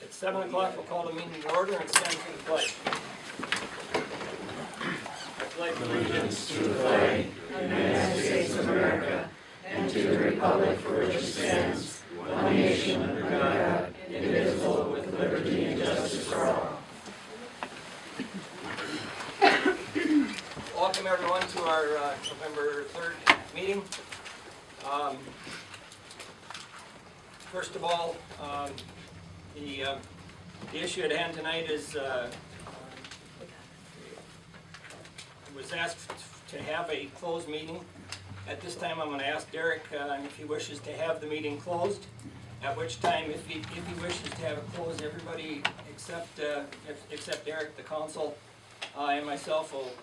At 7 o'clock, we'll call the meeting to order and stand for the pledge. I pledge Allegiance to the flag of the United States of America and to the republic for which it stands, one nation under God, indivisible, with liberty and justice for all. Welcome everyone to our November 3rd meeting. First of all, the issue at hand tonight is was asked to have a closed meeting. At this time, I'm going to ask Derek if he wishes to have the meeting closed. At which time, if he wishes to have it closed, everybody except Derek, the council, and myself will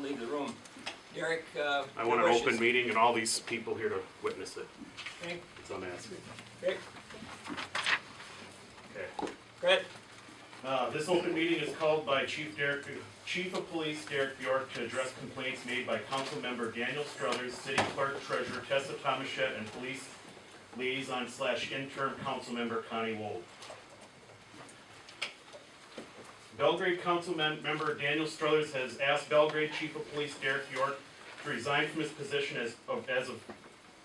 leave the room. Derek, I want an open meeting and all these people here to witness it. Okay. That's what I'm asking. Okay. Okay. Fred. This open meeting is called by Chief of Police Derek Bjork to address complaints made by Council Member Daniel Struthers, City Clerk Treasurer Tessa Tomashette, and Police Liaison / Interim Council Member Connie Wold. Belgrade Council Member Daniel Struthers has asked Belgrade Chief of Police Derek Bjork to resign from his position as of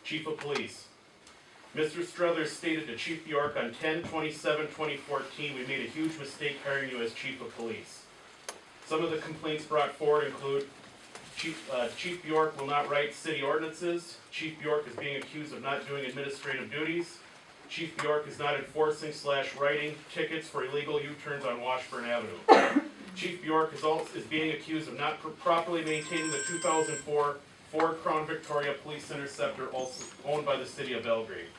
Chief of Police. Mr. Struthers stated to Chief Bjork on 10/27/2014, "We made a huge mistake hiring you as Chief of Police." Some of the complaints brought forward include Chief Bjork will not write city ordinances. Chief Bjork is being accused of not doing administrative duties. Chief Bjork is not enforcing / writing tickets for illegal U-turns on Washburn Avenue. Chief Bjork is being accused of not properly maintaining the 2004 Ford Crown Victoria Police Interceptor, also owned by the City of Belgrade.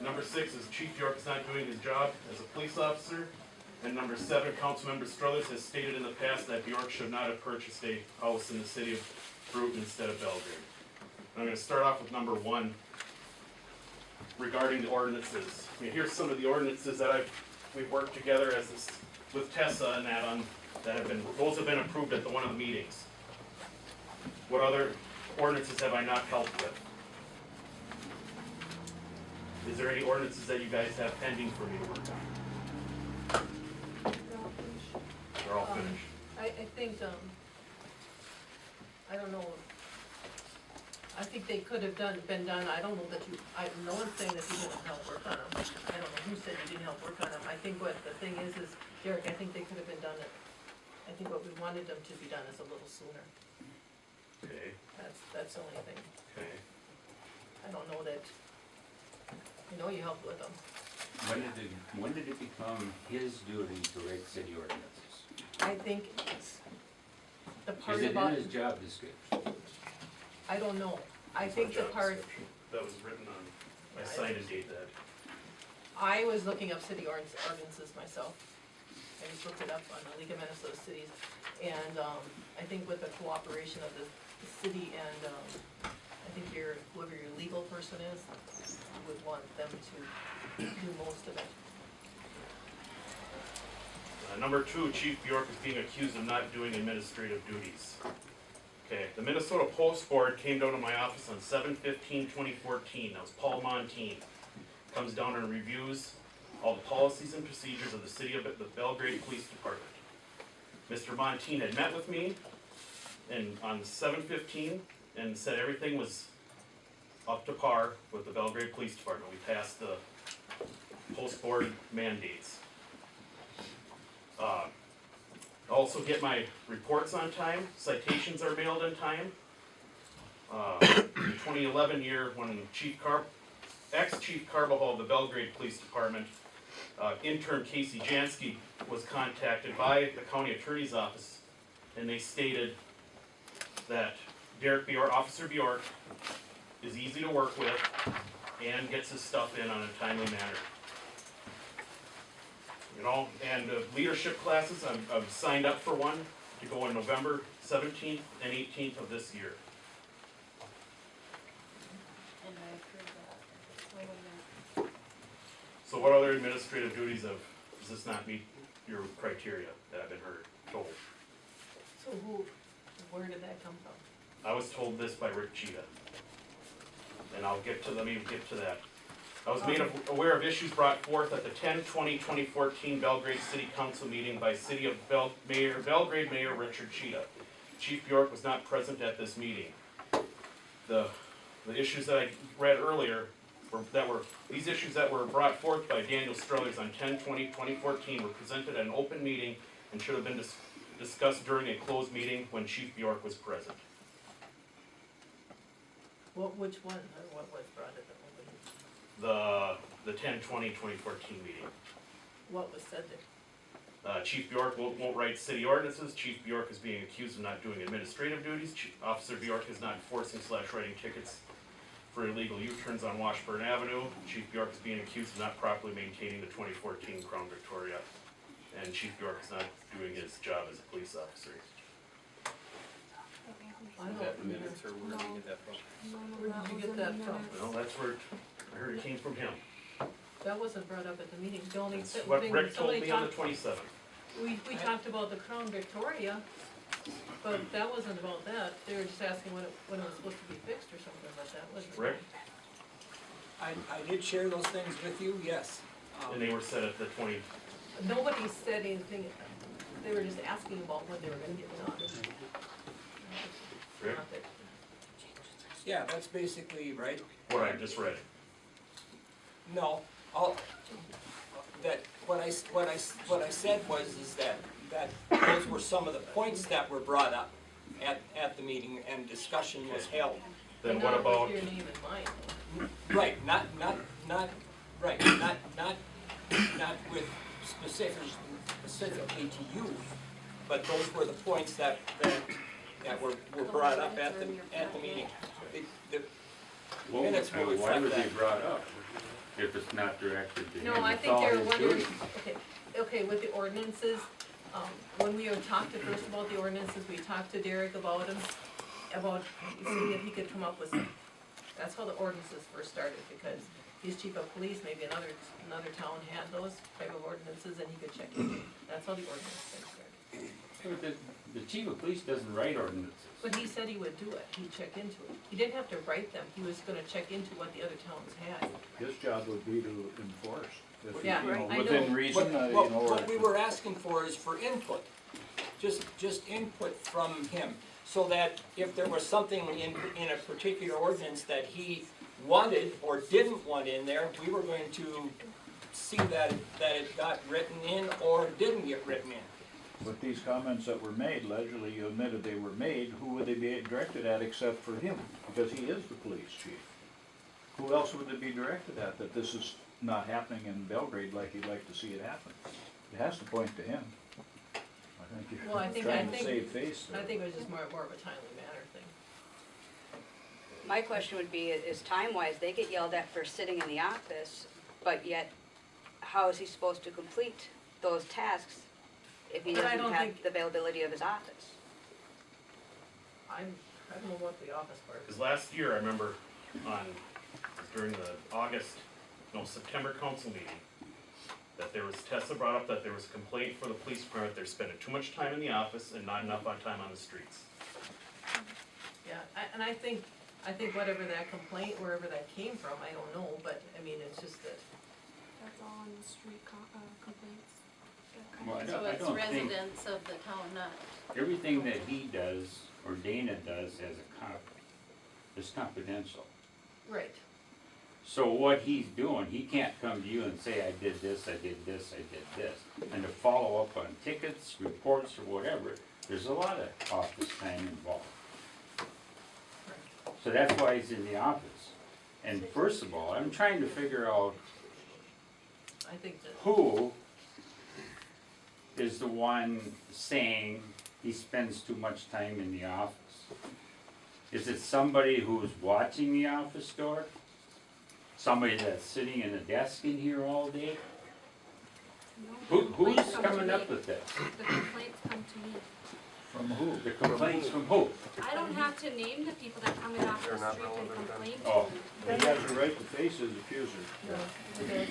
Number 6 is Chief Bjork is not doing his job as a police officer. And number 7, Councilmember Struthers has stated in the past that Bjork should not have purchased a house in the city of Bruton instead of Belgrade. I'm going to start off with number 1 regarding the ordinances. I mean, here's some of the ordinances that we've worked together with Tessa and those have been approved at one of the meetings. What other ordinances have I not helped with? Is there any ordinances that you guys have pending for me to work on? They're all finished. I think, I don't know, I think they could have been done, I don't know that no one's saying that you didn't help work on them. I don't know who said you didn't help work on them. I think what the thing is, Derek, I think they could have been done, I think what we wanted them to be done is a little sooner. Okay, That's the only thing. okay. I don't know that, you helped with them. When did it become his duty to write city ordinances? I think the part Is it about, in his job description? I don't know. I That's think my the job part, description. That was written on, I signed and date that. I was looking up city ordinances myself. I just looked it up on the League of Minnesota Cities, and I think with the cooperation of the city and I think whoever your legal person is, you would want them to do most of it. Number 2, Chief Bjork is being accused of not doing administrative duties. Okay, the Minnesota Post Board came down to my office on 7/15/2014. That was Paul Montine. Comes down and reviews all the policies and procedures of the Belgrade Police Department. Mr. Montine had met with me on 7/15 and said everything was up to par with the Belgrade Police Department. We passed the Post Board mandates. Also get my reports on time, citations are mailed in time. The 2011 year when ex-Chief Carbajal of the Belgrade Police Department, intern Casey Jansky was contacted by the county attorney's office, and they stated that Officer Bjork is easy to work with and gets his stuff in on a timely manner. And leadership classes, I've signed up for one to go on November 17th and 18th of this year. And I approve that. So what other administrative duties does this not meet your criteria that I've been told? So where did that come from? I was told this by Rick Cheetah. And let me get to that. I was made aware of issues brought forth at the 10/20/2014 Belgrade City Council meeting by City of Belgrade Mayor Richard Cheetah. Chief Bjork was not present at this meeting. The issues that I read earlier these issues that were brought forth by Daniel Struthers on 10/20/2014 were presented at an open meeting and should have been discussed during a closed meeting when Chief Bjork was present. Which one, or what was brought at the open? The 10/20/2014 meeting. What was said there? Chief Bjork won't write city ordinances. Chief Bjork is being accused of not doing administrative duties. Officer Bjork is not enforcing/writing tickets for illegal U-turns on Washburn Avenue. Chief Bjork is being accused of not properly maintaining the 2014 Crown Victoria. And Chief Bjork is not doing his job as a police officer. I don't That the minutes, or where did you get that from? Where did you get that from? Well, that's where I heard it came from him. That wasn't brought up at the meeting, the only That's thing, what Rick told somebody me on the talked, 27th. we talked about the Crown Victoria, but that wasn't about that, they were just asking when it was supposed to be fixed or something, but that wasn't. Rick? I did share those things with you, yes. And they were set at the 20, Nobody said anything, they were just asking about when they were gonna get done. Rick? Not that- Yeah, that's basically right. What I just read. No, what I said is that those were some of the points that were brought up at the meeting and discussion was held. Then but what not about, with your name in mind. Right, not with specifically to you, but those were the points that were brought up at the meeting. The Well, minutes will why reflect were they that. brought up if it's not directed to him? No, I It's think all they're his wondering, duty. okay, with the ordinances, when we had talked at first about the ordinances, we talked to Derek about them, about seeing if he could come up with some. That's how the ordinances first started, because he's chief of police, maybe another town had those type of ordinances and he could check in. That's how the ordinance thing started. But the chief of police doesn't write ordinances. But he said he would do it, he'd check into it. He didn't have to write them, he was gonna check into what the other towns had. His job would be to enforce. If, Yeah, you know, I know. within reason, What we were asking for is for input, just input from him, so that if there was something in a particular ordinance that he wanted or didn't want in there, we were going to see that it got written in or didn't get written in. With these comments that were made, allegedly you admitted they were made, who would they be directed at except for him? Because he is the police chief. Who else would it be directed at, that this is not happening in Belgrade like you'd like to see it happen? It has to point to him. I think Well, I you're think- trying to save face I there. think it was just more of a timely manner thing. My question would be, is time-wise, they get yelled at for sitting in the office, but yet, how is he supposed to complete those tasks if he But I doesn't don't have think- the availability of his office? I don't know what the office part is. because last year, I remember during the September council meeting, that Tessa brought up that there was a complaint for the police department, they're spending too much time in the office and not enough time on the streets. Yeah, and I think whatever that complaint, wherever that came from, I don't know, but, I mean, it's just that, That's all on the street complaints. Well, I So don't it's think, residents of the town, not. everything that he does, or Dana does as a cop, is confidential. right. So what he's doing, he can't come to you and say, I did this, I did this, I did this. And to follow up on tickets, reports, or whatever, there's a lot of office time involved. So that's why he's in the office. And first of all, I'm trying to figure out I think that, who is the one saying he spends too much time in the office? Is it somebody who's watching the office door? Somebody that's sitting in a desk in here all day? No, the Who's complaints come to coming me. up with this? The complaints come to me. From who? The complaints from who? I don't have to name the people that come in off the street and complain Oh. to me. He has the right to face his accuser. no, there's,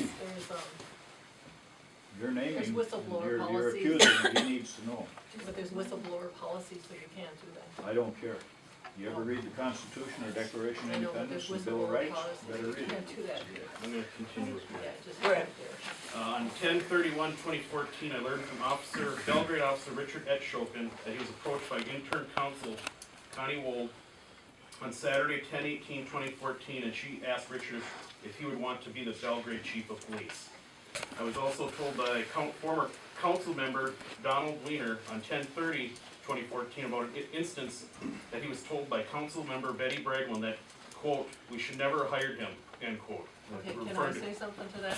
You're naming, There's whistleblower you're policies. accusing, he needs to know. but there's whistleblower policies, so you can't do that. I don't care. You ever read the Constitution or Declaration of I know, but Independence there's and Bill of whistleblower Rights? policy, Better you read it. can't do that here. I'm gonna continue with Yeah, mine. just Go ahead. there. On 10/31/2014, I learned from Belgrade officer Richard Etshokin that he was approached by intern counsel Connie Wold on Saturday, 10/18/2014, and she asked Richard if he would want to be the Belgrade chief of police. I was also told by former council member Donald Weiner on 10/30/2014 about an instance that he was told by council member Betty Bragwin that, quote, "we should never have hired him," end quote. Okay, can I Referring to- say something to that?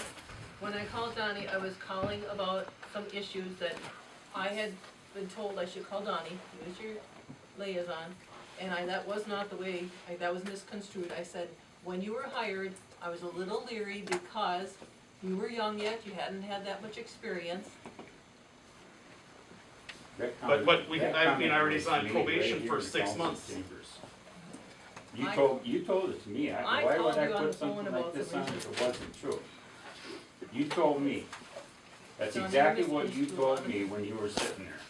When I called Donnie, I was calling about some issues that I had been told I should call Donnie, he was your liaison, and that was not the way, that was misconstrued. I said, when you were hired, I was a little leery because you were young yet, you hadn't had that much experience. That But comment- we, that I mean, I already comment was on made probation right for here in 6 council months. chambers. I- You told it to me, I why would called I you on the put phone something like about this some on if reasons. it wasn't true? You told me. That's Don, exactly you're what you misconstrued a told lot of me when you were sitting there.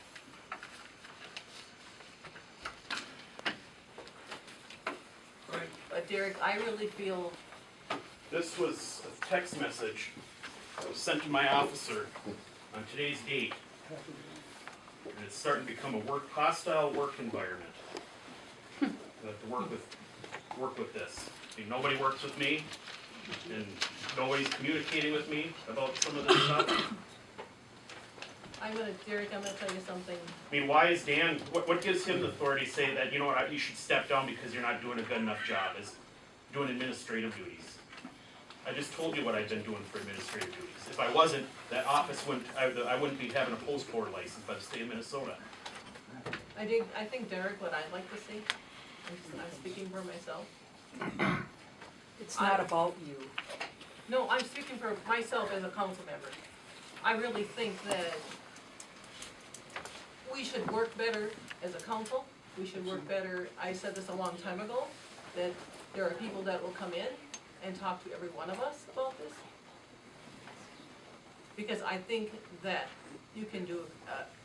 But Derek, I really feel, This was a text message that was sent to my officer on today's date. And it's starting to become a hostile work environment. I have to work with this. I mean, nobody works with me, and nobody's communicating with me about some of this stuff. Derek, I'm gonna tell you something. I mean, why is Dan, what gives him the authority to say that, you know what, you should step down because you're not doing a good enough job as doing administrative duties? I just told you what I've been doing for administrative duties. If I wasn't, that office wouldn't, I wouldn't be having a post board license by the state of Minnesota. I think Derek, what I'd like to see, I'm speaking for myself. It's not about you. No, I'm speaking for myself as a council member. I really think that we should work better as a council. We should work better, I said this a long time ago, that there are people that will come in and talk to every one of us about this. Because I think that you can do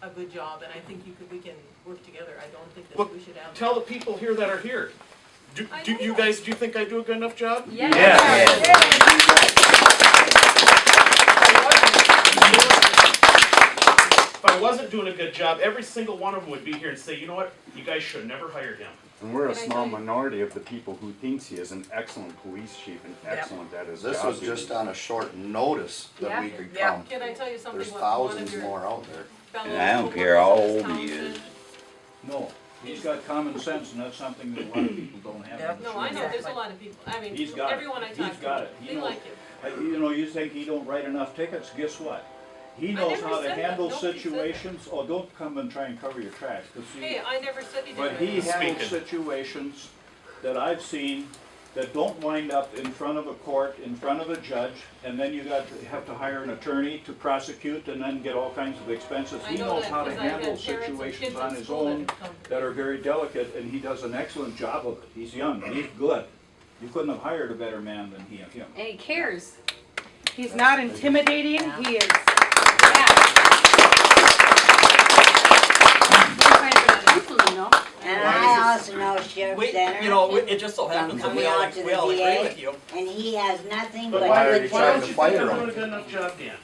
a good job, and I think we can work together. I don't think that Look, we should have. Tell the people here that are here. Do I you know. guys, do you think I do a good enough job? If I wasn't doing a good job, every single one of them would be here and say, you know what, you guys should have never hired him. And we're a Can I small tell you- minority of the people who thinks he is an excellent police chief and excellent at his job. This was just on a short notice that we could Yeah. come. Can I tell you something? There's what one of thousands your more out there. fellow And I don't care how co-workers in old this he town is. said? No, he's got common sense, and that's something that a lot of people don't have. Yep. No, I know, there's a lot of people, I mean, He's got it. everyone I He's talk got to, it. He they knows. like you. You know, you think he don't write enough tickets, guess what? He knows never how to said that. handle Nobody said that. situations, oh, don't come and try and cover your tracks, 'cause see, Hey, I never said he did but that. he handles Speaking. situations that I've seen that don't wind up in front of a court, in front of a judge, and then you have to hire an attorney to prosecute and then get all kinds of expenses. I He know knows that how to because I've had handle parents and situations kids on in his school that own have come. that are very delicate, and he does an excellent job of it. He's young, he's good. You couldn't have hired a better man than him. And he cares. He's not intimidating, he is, And I also know Sheriff We, Center. you know, it just so happens that coming out to the VA, with you. and he has nothing But but why good don't things. you think I'm doing a good enough job, Dan?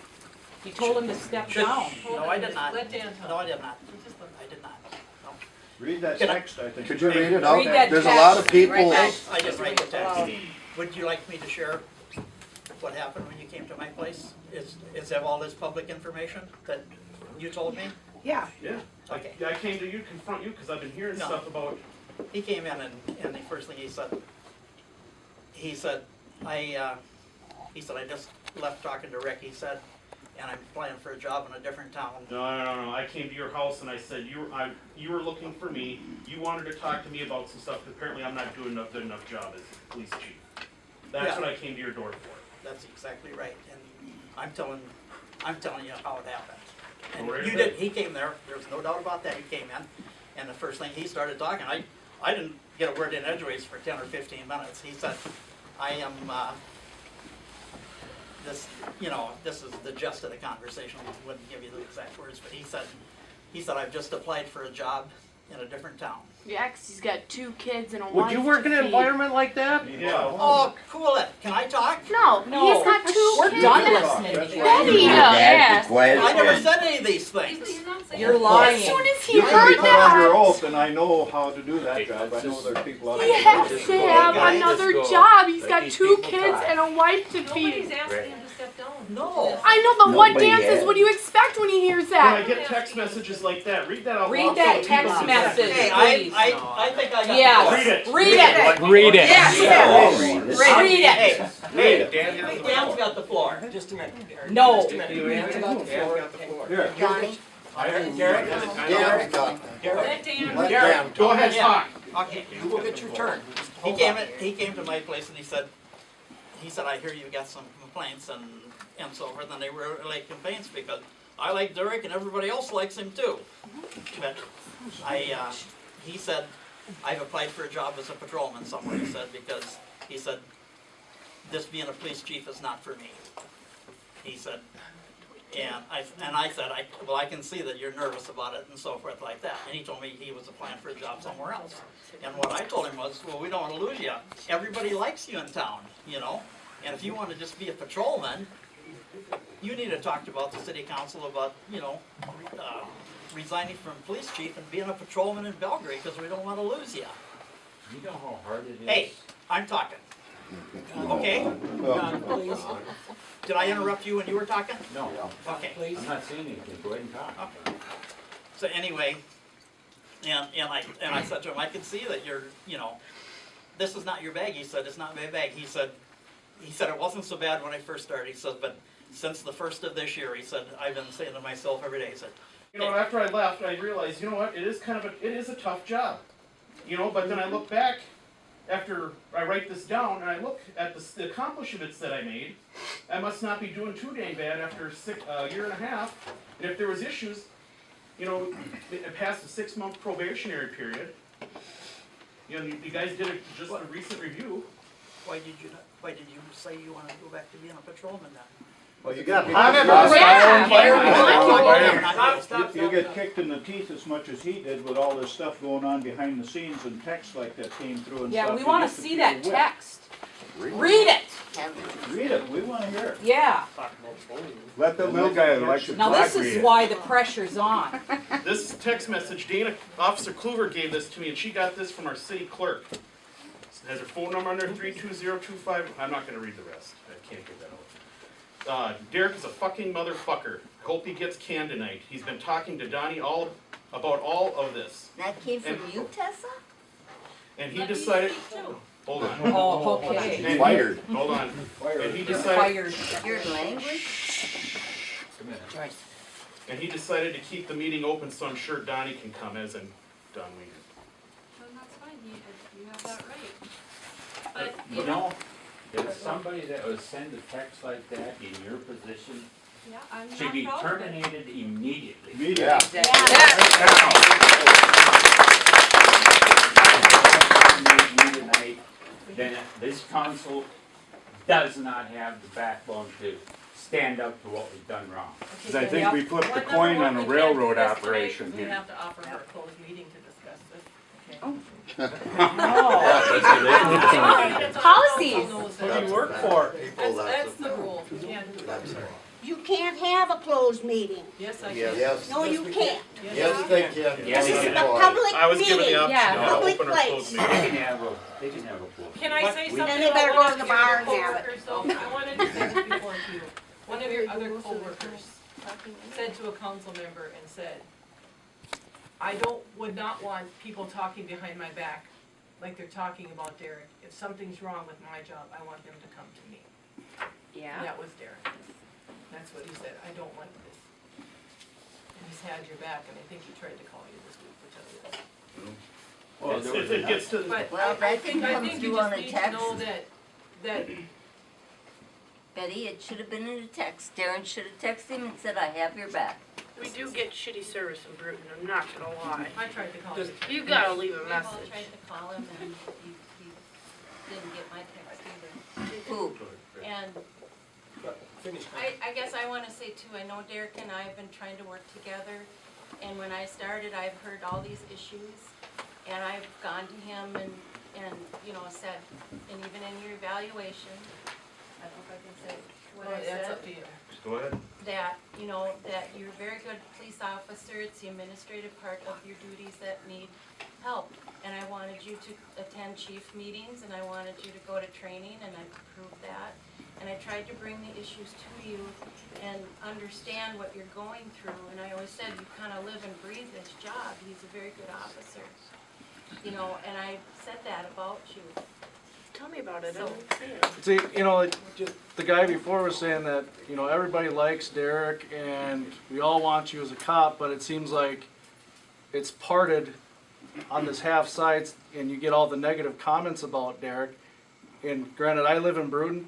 you told him to step Should- down. No, I did not. Let Dan talk. No, I did not. I did not. No. Read that Can I- text, I think. Could you read it out? Read that There's a lot of text. people, Right I didn't write the text. Would you like me to share what happened when you came to my place? Is that all this public information that you told me? Yeah. Yeah. Okay. I came to you, confront you, because I've been hearing No. stuff about, He came in and the first thing he said, I just left talking to Rick, he said, and I'm applying for a job in a different town. no, I came to your house and I said, you were looking for me, you wanted to talk to me about some stuff, apparently I'm not doing a good enough job as police chief. That's Yeah. what I came to your door for. That's exactly right, and I'm telling you how it happened. And Well, you did, he came there, there's no doubt about that, he came in, and the first thing he started talking, I didn't get a word in edgeways for 10 or 15 minutes. He said, I am, this is the gist of the conversation, I wouldn't give you the exact words, but he said, I've just applied for a job in a different town. Yeah, 'cause he's got 2 kids and a Would wife you work to in an feed. environment like that? Yeah. Oh, cool it. Can I talk? No, he's got 2 We're kids. done That's listening. Betty, Dad, yeah. be quiet. I never said any of these things. He's not saying. You're As lying. soon as he You can be heard put under that, oath, and I know how to do that job. I know there's people out he there. has Just to go, have guys, another just go. job. He's Let got these 2 people kids talk. and a wife to Nobody's feed. asking him to step down. No. I know, but what Nobody dances has. would you expect when he hears When I that? get text messages like that, read that out loud. Read that so people text can- message. Hey, Please. I think I got Yes. the Read it. Read it. Read it. Yes. Read it. Hey, Read hey, it. Dan's got the floor. Just a minute. No. Just a minute. Dan's got the floor. Here. Johnny, Derek, Dan, talk. Derek, Let Dan. Let Derek, Dan Go talk. ahead, talk. okay, you will get your turn. He came to my place and he said, I hear you got some complaints and so forth, and they were like complaints because I like Derek and everybody else likes him too. But he said, I've applied for a job as a patrolman somewhere, he said, because he said, this being a police chief is not for me. He said, and I said, well, I can see that you're nervous about it and so forth like that. And he told me he was applying for a job somewhere else. And what I told him was, well, we don't want to lose you. Everybody likes you in town, you know? And if you want to just be a patrolman, you need to talk about the city council about, you know, resigning from police chief and being a patrolman in Belgrade because we don't want to lose you. You know how hard it is? Hey, I'm talking. Okay? Oh. Did I interrupt you when you were talking? No, Okay. I'm not saying anything, go ahead and talk. Okay. So anyway, and I said to him, I can see that you're, you know, this is not your bag. He said, it's not my bag. He said it wasn't so bad when I first started. He said, but since the first of this year, he said, I've been saying to myself every day, he said, You know, after I left, I realized, you know what, it is a tough job. You know, but then I look back after I write this down and I look at the accomplishments that I made. I must not be doing too dang bad after a year and a half. And if there was issues, you know, it passed a 6-month probationary period. You know, you guys did just a recent review. why did you say you want to go back to being a patrolman then? Well, you got. You get kicked in the teeth as much as he did with all this stuff going on behind the scenes and text like that came through and stuff. Yeah, we You wanna get to see feel that whipped. text. Read it. Read it, we wanna hear it. Yeah. Let the little guy elected Now black this read is it. why the pressure's on. This text message, Officer Kluver gave this to me, and she got this from our city clerk. It has her phone number under 32025. I'm not going to read the rest. I can't get that out. Derek is a fucking motherfucker. I hope he gets canned tonight. He's been talking to Donnie about all of this. that came from you, Tessa? And he Let me decided. speak too. Hold on. Oh, okay. And he- Fired. Hold on. And he You're decided. fired. Your language? And he decided to keep the meeting open, so I'm sure Donnie can come as in Don Weeder. Then that's fine, you have that right. But, You know, if somebody that would send a text like that in your position yeah, I'm not should be proud of it. terminated immediately. Yeah. Tonight, then this council does not have the backbone to stand up to what was done wrong. Cause I think we flipped the coin on a railroad operation We here. have to offer her a closed meeting to discuss this. Okay. Oh. Policies. Who do you work for? That's the rule. You can't do that. You can't have a closed meeting. Yes, I can. Yes. No, you can't. Yes, they can. Yes, This they is a can. public I was given the meeting. option Yeah. to Public open or place. close They meeting. can have a floor. Can I say something? Then they better about go to the one of bar your and have it. coworkers, though? I wanted to say this before you. One of your other coworkers said to a council member and said, would not want people talking behind my back like they're talking about Derek. If something's wrong with my job, I want them to come to me. Yeah. That was Derek. That's what he said. I don't like this. And he's had your back, and I think he tried to call you this week, which I did. Well, there was It gets to. But Well, I that think didn't come you through just on a need to text. know that Betty, it should have been in a text. Darren should have texted him and said, I have your back. We do get shitty service in Bruton, I'm not gonna lie. I tried to call you. You gotta leave a We all message. tried to call him and he didn't get my text either. Who? And Finish. I guess I wanna say too, I know Derek and I have been trying to work together, and when I started, I've heard all these issues. And I've gone to him and, you know, said, and even in your evaluation, I don't know if I can say what Well, I that's said, up to you. Go ahead. that, you know, that you're a very good police officer, it's the administrative part of your duties that need help. And I wanted you to attend chief meetings, and I wanted you to go to training, and I proved that. And I tried to bring the issues to you and understand what you're going through, and I always said, you kinda live and breathe this job, he's a very good officer. You know, and I said that about you. Tell me about it. So- See, you know, just the guy before was saying that, you know, everybody likes Derek and we all want you as a cop, but it seems like it's parted on this half sides and you get all the negative comments about Derek. And granted, I live in Brewton.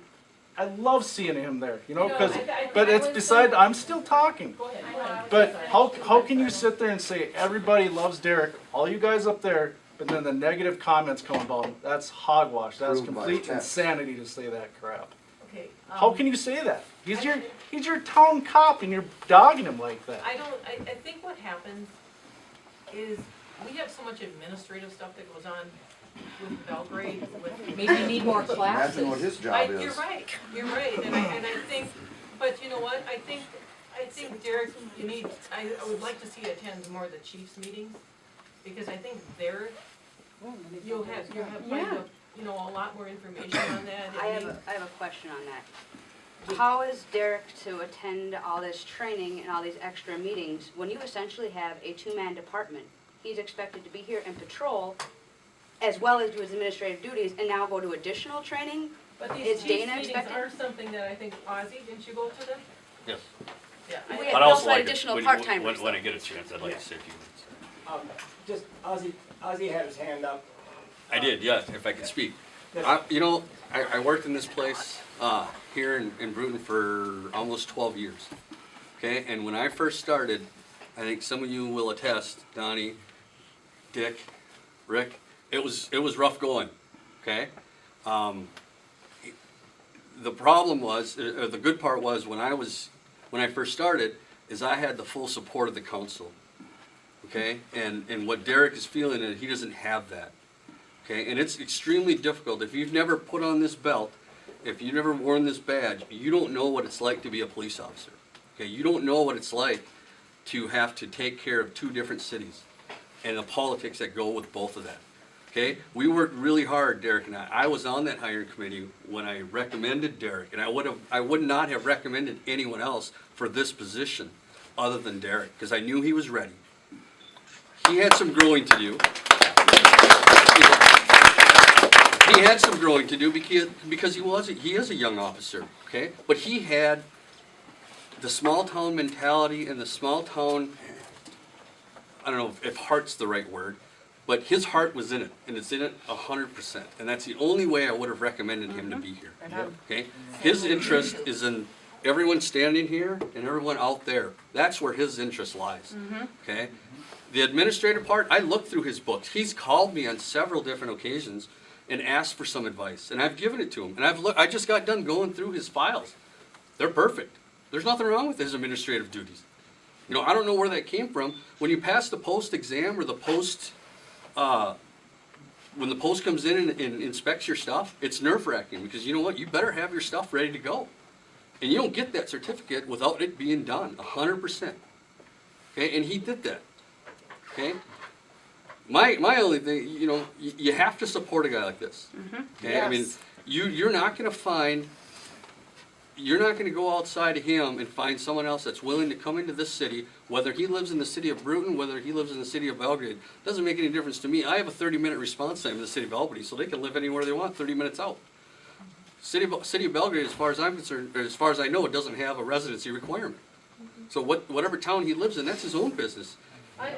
I love seeing him there, you know, because, but it's beside, I'm still talking. Go ahead, go ahead. But how can you sit there and say everybody loves Derek, all you guys up there, but then the negative comments come about him? That's hogwash. That's Proved by complete text. insanity to say that crap. Okay. How can you say that? He's your town cop and you're dogging him like that. I think what happens is we have so much administrative stuff that goes on with Belgrade, with. Maybe you need more classes. Imagine what his job is. You're right, and I think, but you know what, I think Derek, I would like to see you attend more of the chiefs meetings, because I think there, you'll have quite a, you know, a lot more information on that. I have a question on that. How is Derek to attend all this training and all these extra meetings when you essentially have a two-man department? He's expected to be here and patrol as well as do his administrative duties and now go to additional training? But Is these chiefs Dana meetings expected? are something that I think, Ozzy, didn't you go to them? Yes. Yeah. We I- had also had additional part-timers. When I get a chance, I'd like to say a few words. Just, Ozzy had his hand up. I did, yes, if I could speak. Yes. You know, I worked in this place here in Brewton for almost 12 years. Okay, and when I first started, I think some of you will attest, Donnie, Dick, Rick, it was rough going. Okay, the problem was, or the good part was when I first started, is I had the full support of the council. Okay, and what Derek is feeling is he doesn't have that. Okay, and it's extremely difficult. If you've never put on this belt, if you've never worn this badge, you don't know what it's like to be a police officer. Okay, you don't know what it's like to have to take care of two different cities and the politics that go with both of that. Okay, we worked really hard, Derek and I. I was on that hiring committee when I recommended Derek, and I would not have recommended anyone else for this position other than Derek, because I knew he was ready. He had some growing to do. He had some growing to do because he is a young officer, okay? But he had the small town mentality and the small town, I don't know if heart's the right word, but his heart was in it, and it's in it 100%. And that's the only way I would have recommended him to be here, okay? His interest is in everyone standing here and everyone out there. That's where his interest lies, okay? The administrative part, I looked through his books. He's called me on several different occasions and asked for some advice, and I've given it to him. And I just got done going through his files. They're perfect. There's nothing wrong with his administrative duties. You know, I don't know where that came from. When you pass the post exam or the post, when the post comes in and inspects your stuff, it's nerve-wracking because you know what? You better have your stuff ready to go. And you don't get that certificate without it being done, 100%. Okay, and he did that. Okay? My only thing, you know, you have to support a guy like this. Okay? Yes. I mean, you're not going to go outside of him and find someone else that's willing to come into this city, whether he lives in the city of Brewton, whether he lives in the city of Belgrade. Doesn't make any difference to me. I have a 30-minute response time in the city of Albany, so they can live anywhere they want 30 minutes out. City of Belgrade, as far as I'm concerned, or as far as I know, it doesn't have a residency requirement. So whatever town he lives in, that's his own business.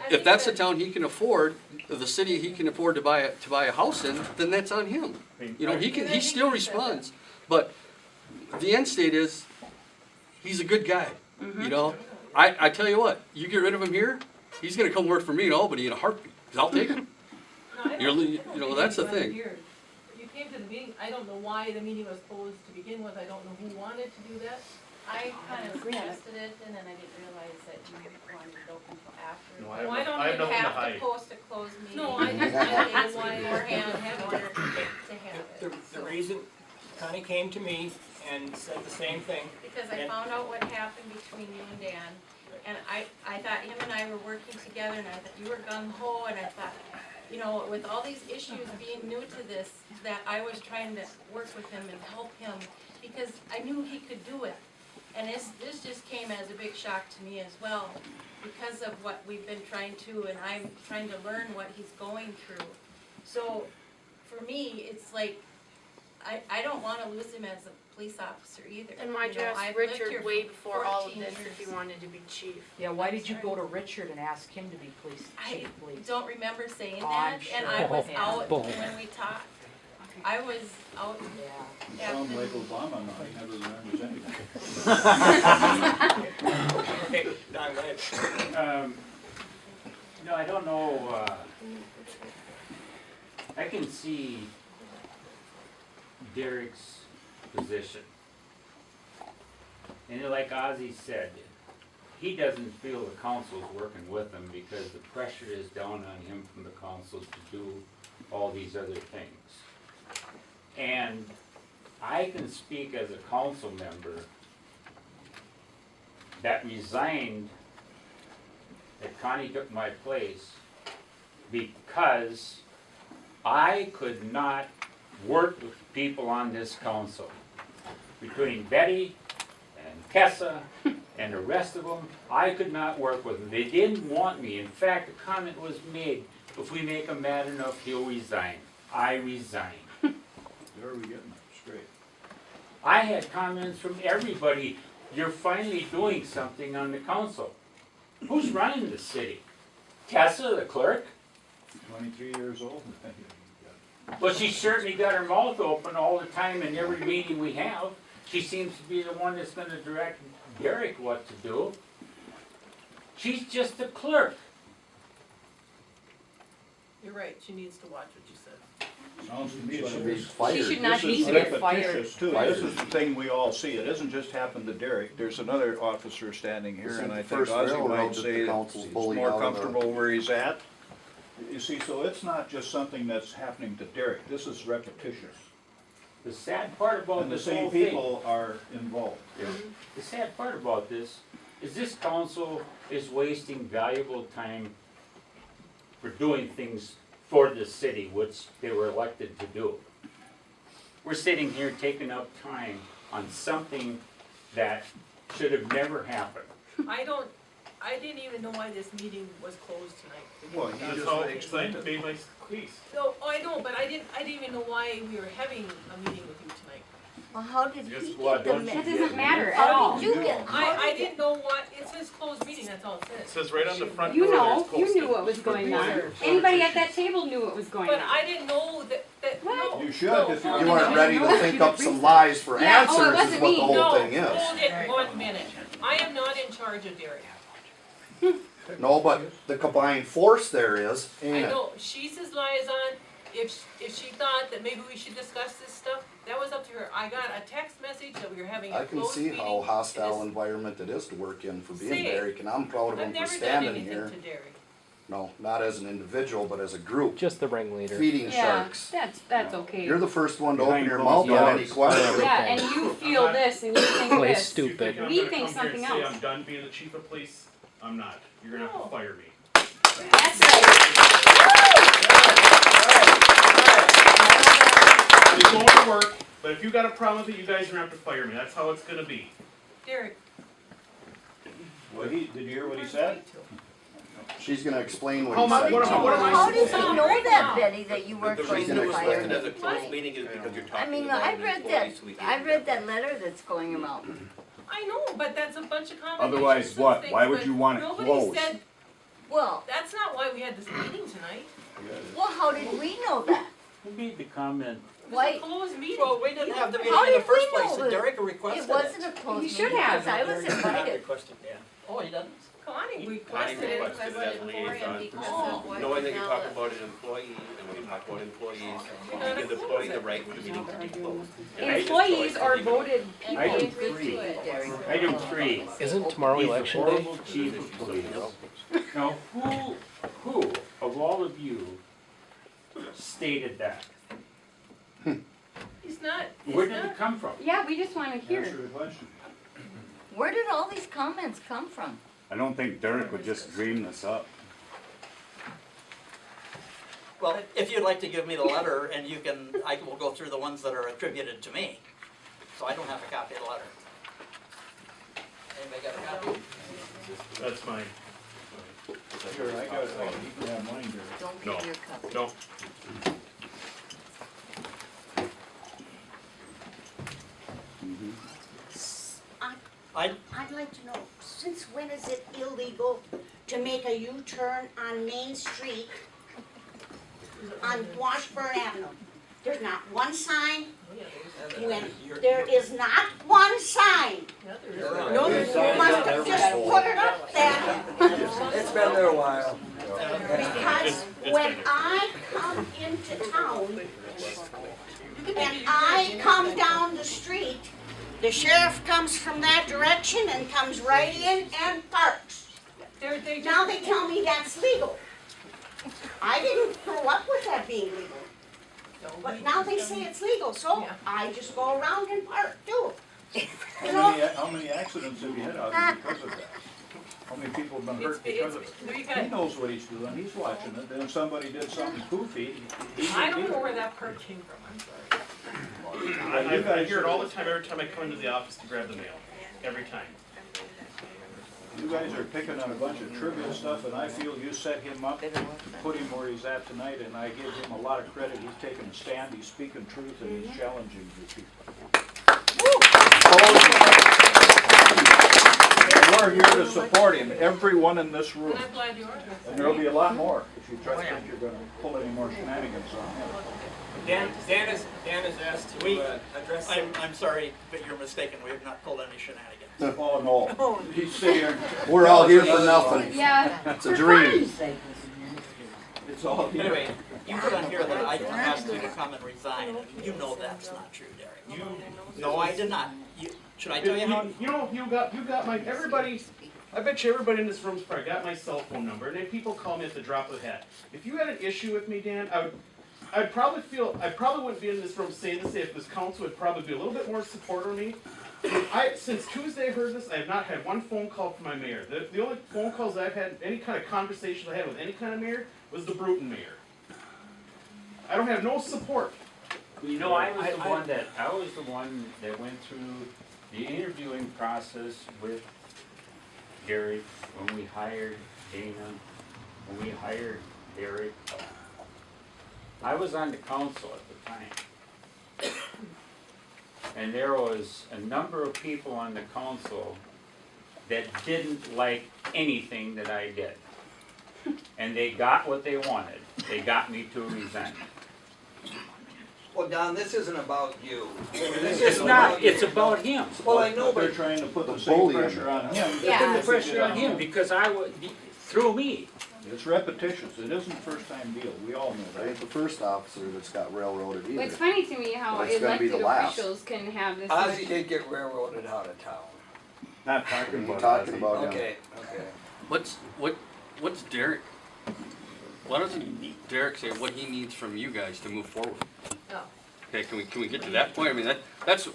If that's the town he can afford, the city he can afford to buy a house in, then that's on him. You know, he still responds. But the end state is, he's a good guy. You know, I tell you what, you get rid of him here, he's going to come work for me in Albany in a heartbeat. 'Cause I'll take him. You know, that's the thing. You came to the meeting, I don't know why the meeting was closed to begin with, I don't know who wanted to do that. I kind of suggested it, and then I didn't realize that you wanted it open until after. No, I have Why no- don't I have you nothing to have hide. to post a closed meeting? No, I just, I Days why, beforehand in order to have it. The reason, Connie came to me and said the same thing. Because I And- found out what happened between you and Dan, and I thought him and I were working together, and I thought you were gung-ho, and I thought, you know, with all these issues being new to this, that I was trying to work with him and help him, because I knew he could do it. And this just came as a big shock to me as well, because of what we've been trying to, and I'm trying to learn what he's going through. So, for me, it's like, I don't wanna lose him as a police officer either. And why'd you know, ask I've lived here Richard for way before all of 14 this if years. you wanted to be chief? Yeah, why did you go to Richard and ask him to be I chief of police? don't remember saying Oh, that, I'm and I was sure. out when we talked. I was out You after. sound like Obama now, he never remembers anything. Okay, Don, go ahead. No, I don't know, I can see Derek's position. And like Ozzy said, he doesn't feel the council's working with him because the pressure is down on him from the council to do all these other things. And I can speak as a council member that resigned, that Connie took my place, because I could not work with people on this council. Between Betty and Tessa and the rest of them, I could not work with them. They didn't want me. In fact, a comment was made, if we make him mad enough, he'll resign. I resign. Where are we getting it straight? I had comments from everybody, you're finally doing something on the council. Who's running the city? Tessa, the clerk? 23 years old? Well, she certainly got her mouth open all the time in every meeting we have. She seems to be the one that's gonna direct Derek what to do. She's just a clerk. you're right, she needs to watch what you said. Sounds to me Should like be this. fired. She should not This need is to get fired. repetitious too. This is the thing we all see. It doesn't just happen to Derek. There's another officer standing here, This and is I the think first Ozzy railroad might that say the that council's he's bullying more out of the- comfortable where he's at. You see, so it's not just something that's happening to Derek. This is repetitious. The sad part about And the this same whole thing, people are involved. the sad part about this is this council is wasting valuable time for doing things for the city, which they were elected to do. We're sitting here taking up time on something that should have never happened. I didn't even know why this meeting was closed tonight. Well, he That's just how explained it. made my case. No, I know, but I didn't even know why we were having a meeting with you tonight. Well, how did Yes, he well, get the don't you minute? That doesn't matter at How all. did you get? I didn't know what, it says closed meeting, that's all it It says. says right on the front You door, know, it's you posted. knew what was going on. Reserved. Anybody at that table knew what was going But on. I didn't know that, no. You should no, if you- hold You it. weren't ready to think up some lies for Yeah, oh, it answers is wasn't what me. the whole No, thing is. hold it 1 minute. I am not in charge of Derek. No, but the combined force there is, I ain't it? know, she says liaison, if she thought that maybe we should discuss this stuff, that was up to her. I got a text message that we were having a I can closed see meeting. how hostile and environment it is to work in for being Say it. Derek, and I'm proud of I've him for never done standing anything here. to Derek. No, not as an individual, but as a group, Just the ringleader. feeding Yeah, sharks. that's okay. You're the first one to Behind open your closed mouth on doors. any question. Yeah, and you feel this and you think Play this. stupid. You think I'm We gonna think come here something and say else. I'm done being the chief of police? I'm not. You're gonna have to No. fire me. That's right. I'm going to work, but if you got a problem with it, you guys are gonna have to fire me. That's how it's gonna be. Derek. Did you hear what he said? She's gonna explain what How he am I- said. what am I- what am I How did supposed you to know Right that, now. Betty, that you weren't The going reason to it was fire listed him? as a closed meeting is because you're I mean, I read that, I read that letter that's going about. I know, but that's a bunch of conversations. Otherwise and what? things, Why would but you want it Nobody closed? said, Well, that's not why we had this meeting tonight. well, how did we know that? Who made the comment? It was Why- a closed meeting. Well, we didn't have the meeting How in the did we first place, know and that? Derek requested It wasn't a closed You meeting, should have. because I was Derek did not invited. request it, yeah. Oh, he doesn't? Connie Connie requested it. requested it as liaison, because of what knowing that you're now talking about an employee, and when you talk about employees, you give the employee the right for the meeting to be closed. And I just Employees thought are I'd leave it- voted people. Item 3. Item 3. Isn't tomorrow He's a election day? horrible chief of police. Now, who of all of you stated that? He's not, Where did it come from? Yeah, we just wanna hear. Answer the question. Where did all these comments come from? I don't think Derek would just dream this up. Well, if you'd like to give me the letter, and you can, I will go through the ones that are attributed to me. So I don't have a copy of the letter. Anybody got a copy? That's mine. Sure, I got, you can have mine, Derek. Don't No. give your copy. No, I'd like to know, since when is it illegal to make a U-turn on Main Street on Washburn Avenue? There's not one sign, there is not one sign. No, You must have just put it up there, It's been there a while. because when I come into town and I come down the street, the sheriff comes from that direction and comes right in and parks. Now they tell me that's legal. I didn't grow up with that being legal, but now they say it's legal, so I just go around and park too. You know, How many accidents have you had out here because of that? How many people have been hurt because of it? He knows what he's doing, he's watching it, and if somebody did something goofy, he I would don't be know there. where that part came from, I'm sorry. I hear it all the time, every time I come into the office to grab the mail, every time. You guys are picking on a bunch of trivial stuff, and I feel you set him up, put him where he's at tonight, and I give him a lot of credit. He's taking a stand, he's speaking truth, and he's challenging the people. And we're here to support him, everyone in this room. And I'm glad you are. And there'll be a lot more if you try to think you're gonna pull any more shenanigans on him. Dan is asked to address some. I'm sorry, but you're mistaken, we have not pulled any shenanigans. Oh, no. He's sitting here. We're all here for nothing. Yeah. It's a dream. It's all here. Anyway, you put on here that I asked you to come and resign, and you know that's not true, Derek. No, I did not. Should I tell you how? You got my, everybody, I bet you everybody in this room's probably got my cell phone number, and then people call me at the drop of a hat. If you had an issue with me, Dan, I probably wouldn't be in this room saying this if this council would probably be a little bit more supportive of me. Since Tuesday I heard this, I have not had one phone call from my mayor. The only phone calls I've had, any kind of conversation I had with any kind of mayor, was the Bruton mayor. I don't have no support. You know, I was the one that went through the interviewing process with Gary when we hired Dana, when we hired Derek. I was on the council at the time. And there was a number of people on the council that didn't like anything that I did. And they got what they wanted. They got me to resign. Well, Don, this isn't about you. It's not, it's about him. Well, I know, They're but trying to put the same pressure on him. Yeah. Put the pressure on him because through me. It's repetitious, it isn't a first time deal, we all know It that. ain't the first officer that's got railroaded either. Well, it's funny to me how But it's gonna be elected the last. officials can have this. Ozzy did get railroaded out of town. Not talking We're about talking Ozzy. about him. What's Derek, why doesn't Derek say what he needs from you guys to move forward? No. Okay, can we get to that point? I mean, that's,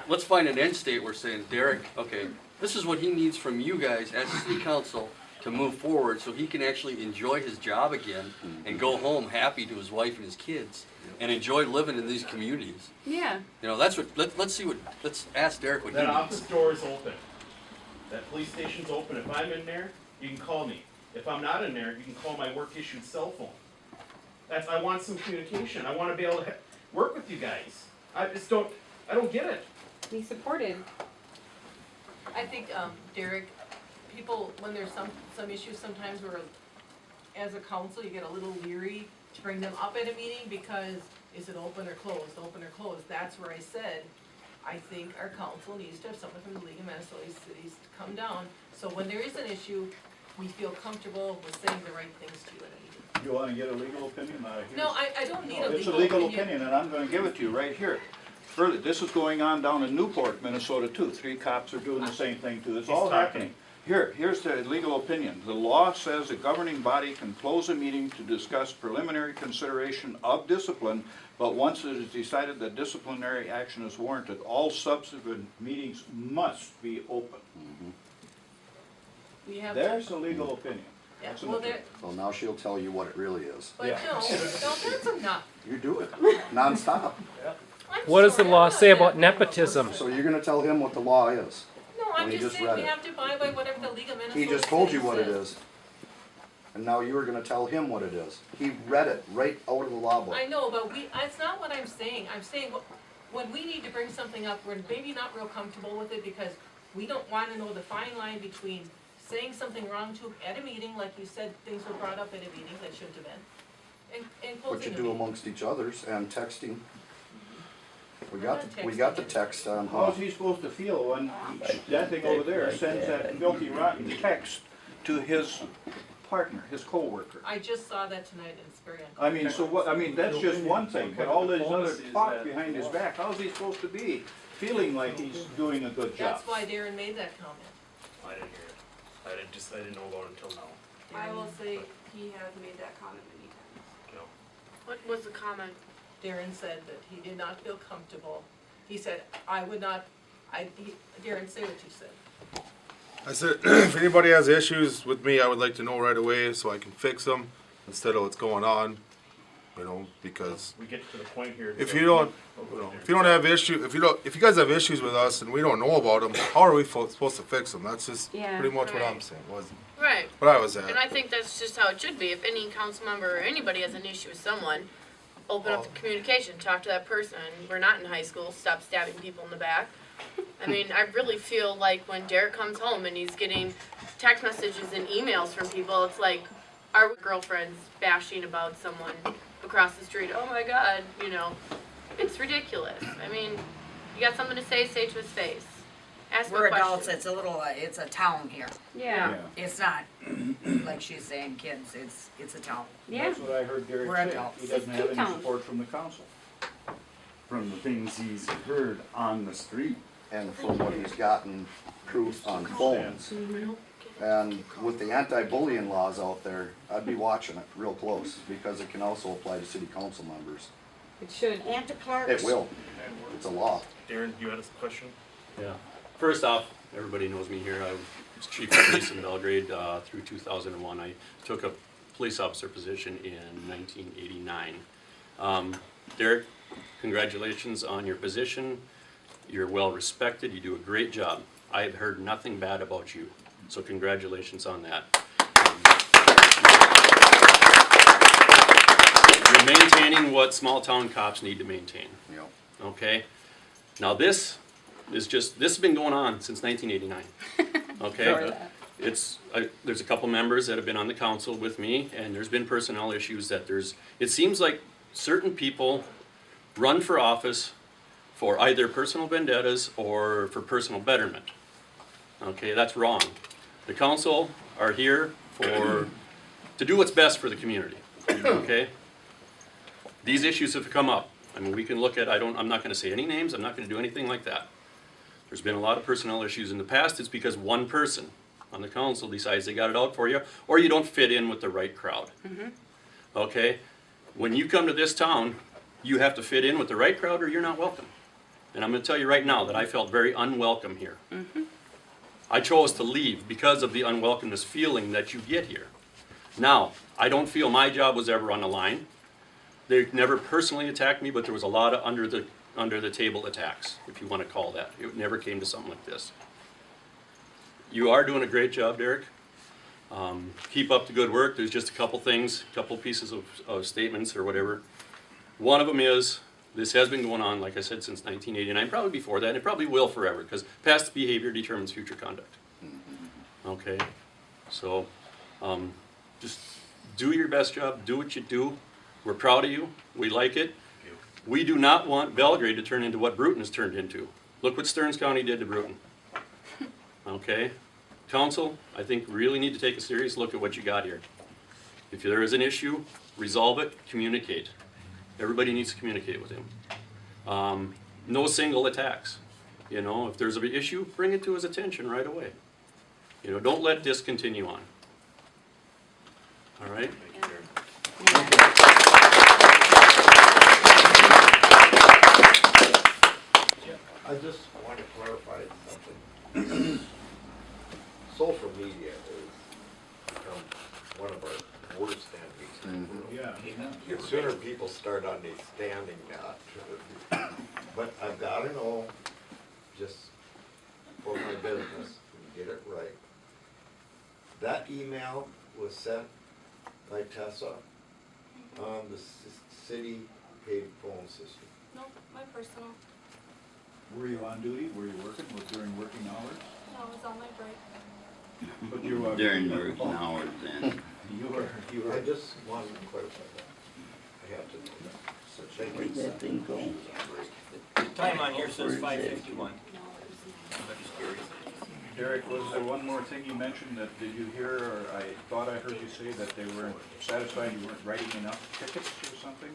let's find an end state. We're saying, Derek, okay, this is what he needs from you guys as city council to move forward so he can actually enjoy his job again and go home happy to his wife and his kids and enjoy living in these communities. Yeah. You know, that's what, let's ask Derek what he That needs. office door is open. That police station's open. If I'm in there, you can call me. If I'm not in there, you can call my work issued cell phone. I want some communication. I want to be able to work with you guys. I don't get it. Be supported. I think, Derek, people, when there's some issues sometimes where, as a council, you get a little leery to bring them up at a meeting because is it open or closed, open or closed? That's where I said, I think our council needs to have someone from the League of Minnesota Cities to come down. So when there is an issue, we feel comfortable with saying the right things to you at a meeting. You wanna get a legal opinion out of here? No, I don't need a It's a legal legal opinion, and I'm gonna give it to you right here. Further, this is going on down in Newport, Minnesota too. 3 cops are doing the same thing too. It's He's all talking. happening. Here's the legal opinion. The law says a governing body can close a meeting to discuss preliminary consideration of discipline, but once it is decided that disciplinary action is warranted, all subsequent meetings must be open. We have, There's a legal opinion. yeah, That's an well, opinion. Well, now she'll tell you what it really is. but Yeah. no, that's enough. You do it, nonstop. I'm What does the sorry, law I'm not say that about kind of nepotism? person. So you're gonna tell him what the law is. No, I'm Well, he just just saying read we it. have to abide by whatever the League of Minnesota He just told you Cities what it says. is. And now you were gonna tell him what it is. He read it right out of the law book. I know, but that's not what I'm saying. I'm saying when we need to bring something up, we're maybe not real comfortable with it because we don't wanna know the fine line between saying something wrong to at a meeting, like you said, things were brought up at a meeting that shouldn't have been, and What closing you a do meeting. amongst each others and texting. We I'm got, not we got the texting. text on, How's he supposed to feel when that thing over there sends that filthy rotten text to his partner, his coworker? I just saw that tonight and it's very uncomfortable. I mean, so what, I mean, that's just one thing, but all this other talk behind his back, how's he supposed to be feeling like he's doing a good job? That's why Darren made that comment. I didn't hear it. I didn't know about it until now. I will say he has made that comment many times. You know. What was the comment? Darren said that he did not feel comfortable. He said, I would not, Darren, say what you said. I said, if anybody has issues with me, I would like to know right away so I can fix them instead of what's going on, you know, because We get to the point here. if so- you don't, if you don't have issue, if you guys have issues with us and we don't know about them, how are we supposed to fix them? That's just Yeah, pretty much what I'm right. saying, was Right. what I was at. And I think that's just how it should be. If any council member or anybody has an issue with someone, open up the communication, talk to that person. We're not in high school, stop stabbing people in the back. I mean, I really feel like when Derek comes home and he's getting text messages and emails from people, it's like our girlfriends bashing about someone across the street. Oh my God, you know, it's ridiculous. I mean, you got something to say it to his face. Ask him a We're question. adults, it's a little, it's a town here. Yeah. It's not, like she's saying, kids, it's a town. Yeah. That's what I heard Derek We're say. adults. He doesn't have any Two-town. support from the council. From the things he's heard on the street. and from what he's gotten proof on phones. And with the anti-bullying laws out there, I'd be watching it real close because it can also apply to city council members. It should. And to clerks. It will. It's a law. Darren, you had a question? Yeah. First off, everybody knows me here. I was chief of police in Belgrade through 2001. I took a police officer position in 1989. Derek, congratulations on your position. You're well respected. You do a great job. I have heard nothing bad about you. So congratulations on that. You're maintaining what small town cops need to maintain. Yep. Okay? Now this has been going on since 1989. Okay? There's a couple members that have been on the council with me, and there's been personnel issues it seems like certain people run for office for either personal vendettas or for personal betterment. Okay, that's wrong. The council are here to do what's best for the community, okay? These issues have come up. I mean, we can look at, I'm not gonna say any names, I'm not gonna do anything like that. There's been a lot of personnel issues in the past. It's because one person on the council decides they got it out for you, or you don't fit in with the right crowd. Okay? When you come to this town, you have to fit in with the right crowd or you're not welcome. And I'm gonna tell you right now that I felt very unwelcome here. I chose to leave because of the unwelcomeness feeling that you get here. Now, I don't feel my job was ever on the line. They never personally attacked me, but there was a lot of under the table attacks, if you want to call that. It never came to something like this. You are doing a great job, Derek. Keep up the good work. There's just a couple things, a couple pieces of statements or whatever. One of them is, this has been going on, like I said, since 1989, probably before that, and it probably will forever, because past behavior determines future conduct. Okay? So, just do your best job, do what you do. We're proud of you, we like it. We do not want Belgrade to turn into what Bruton has turned into. Look what Stearns County did to Bruton. Okay? council, I think really need to take a serious look at what you got here. If there is an issue, resolve it, communicate. Everybody needs to communicate with him. No single attacks. You know, if there's an issue, bring it to his attention right away. You know, don't let this continue on. All right? I just want to clarify something. Social media has become one of our worst enemies. Yeah. The sooner people start understanding that. But I've got to know, just for my business, and get it right. That email was sent by Tessa on the city paid phone system. No, my personal. Were you on duty? Were you working? Was during working hours? No, it was on my break. But you were During working hours then. You were. I just wanted to clarify that. I have to know that. Thank Where'd you. that thing go? Time on here says 5:51. Derek, was there one more thing you mentioned that, did you hear, or I thought I heard you say that they weren't satisfied you weren't writing enough tickets or something?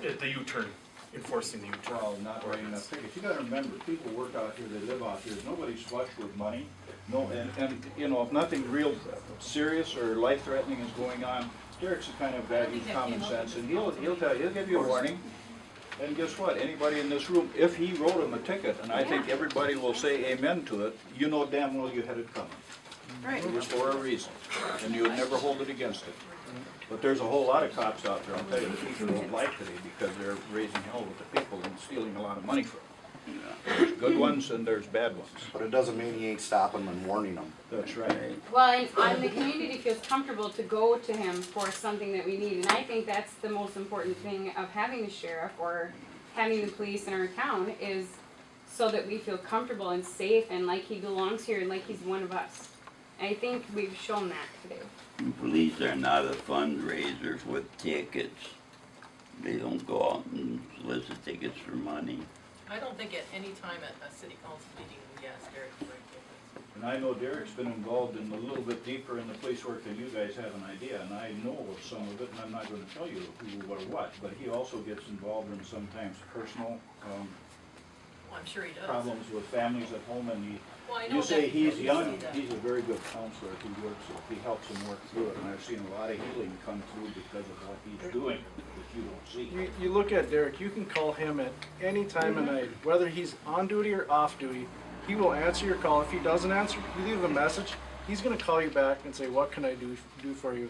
At the U-turn, enforcing the U-turn. Well, not writing enough tickets. You gotta remember, people work out here, they live out here, nobody's flush with money. No, and, you know, if nothing real serious or life-threatening is going on, Derek's the kind of guy who's common sense, and he'll tell you, he'll give you a warning. And guess what, anybody in this room, if he wrote him a ticket, and I think everybody will say amen to it, you know damn well you had it coming. Right. It was for a reason, and you would never hold it against it. But there's a whole lot of cops out there, I'll tell you, that people don't like today because they're raising hell with the people and stealing a lot of money from them. There's good ones and there's bad ones. But it doesn't mean he ain't stopping them and warning them. That's right. Well, and the community feels comfortable to go to him for something that we need, and I think that's the most important thing of having the sheriff or having the police in our town is so that we feel comfortable and safe and like he belongs here and like he's one of us. And I think we've shown that today. Police are not a fundraiser with tickets. They don't go out and solicit tickets for money. I don't think at any time at a city council meeting, yes, Derek would write tickets. And I know Derek's been involved in a little bit deeper in the police work than you guys have an idea, and I know of some of it, and I'm not gonna tell you who or what, but he also gets involved in sometimes personal, Well, I'm sure he does. problems with families at home, and Well, I know you say that- he's you young, see that. he's a very good counselor, he helps them work through it, and I've seen a lot of healing come through because of what he's doing that you don't see. You look at Derek, you can call him at any time of night, whether he's on duty or off duty. He will answer your call. If he doesn't answer, you leave a message, he's gonna call you back and say, what can I do for you?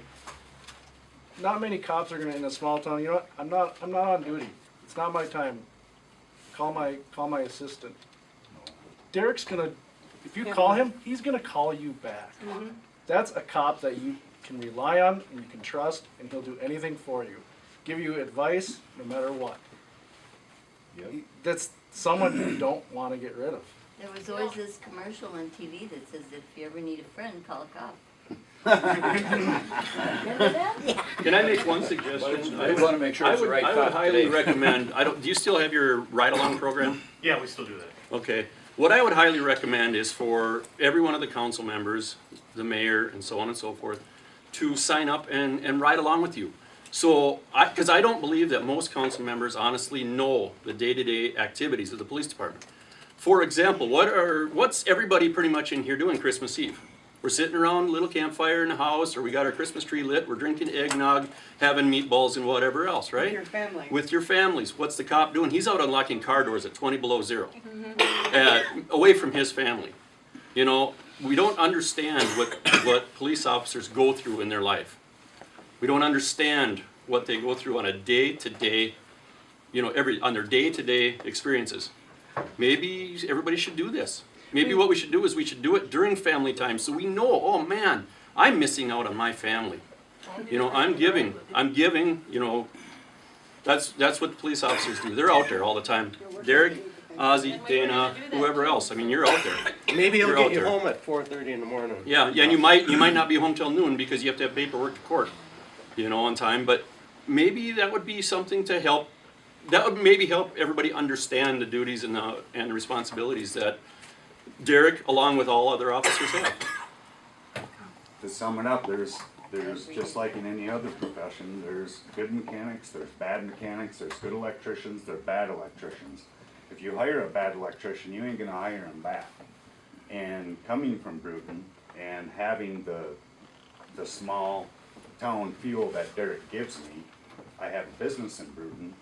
Not many cops are gonna, in a small town, you know what, I'm not on duty. It's not my time. Call my assistant. Derek's gonna, if you call him, he's gonna call you back. That's a cop that you can rely on and you can trust, and he'll do anything for you. Give you advice no matter what. Yep. That's someone you don't want to get rid of. There was always this commercial on TV that says if you ever need a friend, call a cop. Remember that? Can I make one suggestion? I wanna make sure it's the right I would cop highly today. recommend, do you still have your ride-along program? Yeah, we still do that. Okay. What I would highly recommend is for every one of the council members, the mayor, and so on and so forth, to sign up and ride along with you. So, because I don't believe that most council members honestly know the day-to-day activities of the police department. For example, what's everybody pretty much in here doing Christmas Eve? We're sitting around a little campfire in the house, or we got our Christmas tree lit, we're drinking eggnog, having meatballs and whatever else, right? With your family. With your families. What's the cop doing? He's out unlocking car doors at 20 below zero, away from his family. You know, we don't understand what police officers go through in their life. We don't understand what they go through on a day-to-day, you know, on their day-to-day experiences. Maybe everybody should do this. Maybe what we should do is we should do it during family time so we know, oh man, I'm missing out on my family. You know, I'm giving, you know, that's what the police officers do. They're out there all the time. Derek, Ozzy, Dana, whoever else, I mean, you're out there. Maybe he'll You're get out you there. home at 4:30 in the morning. Yeah, and you might not be home till noon because you have to have paperwork to court, you know, on time, but maybe that would be something to help, that would maybe help everybody understand the duties and the responsibilities that Derek, along with all other officers, have. To sum it up, there's just like in any other profession, there's good mechanics, there's bad mechanics, there's good electricians, there's bad electricians. If you hire a bad electrician, you ain't gonna hire him back. And coming from Bruton and having the small town feel that Derek gives me, I have a business in Bruton,